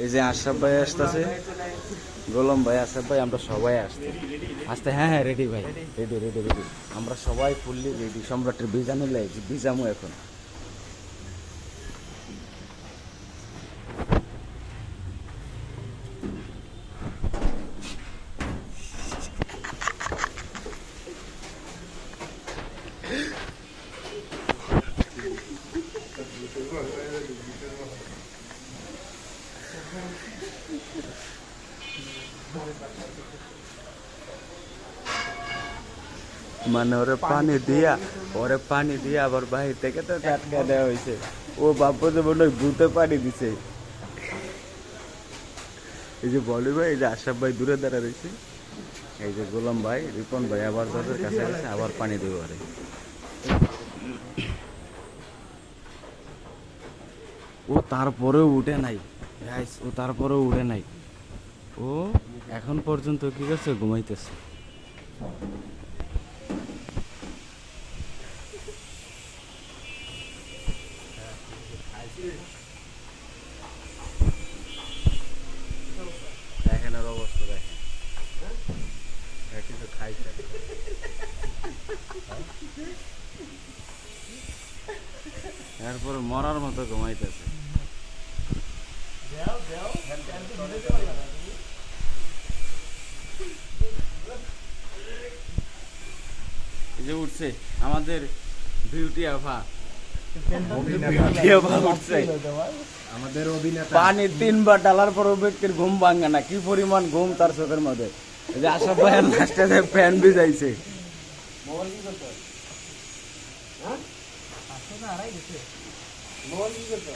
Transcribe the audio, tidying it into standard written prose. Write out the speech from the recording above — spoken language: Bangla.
এই যে আশরাফ ভাই আসতেছে, গোলাম ভাই, আশরাফ ভাই, আমরা সবাই আসতে আসতে। হ্যাঁ হ্যাঁ, রেডি ভাই, রেডি রেডি রেডি। আমরা সবাই ফুললি রেডি। সম্রাটের ভিজা নিলে ভিজামু এখন। মানে ওরে পানি দিয়া আবার বাহির থেকে তো টাটকা দেওয়া হয়েছে। ও বাপ্পা যে বললো ভূতে পানি দিছে। এই যে বলি ভাই, এই যে আশরাফ ভাই দূরে দাঁড়া রয়েছে, এই যে গোলাম ভাই, রিপন ভাই আবার তাদের কাছে গেছে, আবার পানি দেবো। আরে ও তারপরেও উঠে নাই, ও তারপরেও উঠে নাই। ও এখন পর্যন্ত কি করছে? ঘুমাইতেছে। দেখেন ওর অবস্থা, দেখেন কিছু খাইছে। এরপরে মরার মতো ঘুমাইতেছে। এই যে উঠছে আমাদের বিউটি আভা, উঠছে আমাদের অভিনেতা। পানি 3 বার ডালার পর ব্যক্তির ঘুম ভাঙে না। কি পরিমাণ ঘুম তার চোখের মধ্যে। এই যে আশরাফ ভাই লাস্টে ফ্যান ভিজাইছে। মোবাইল কি করতে? হ্যাঁ? 500 না আড়াই গেছে। মোবাইল কি করতে?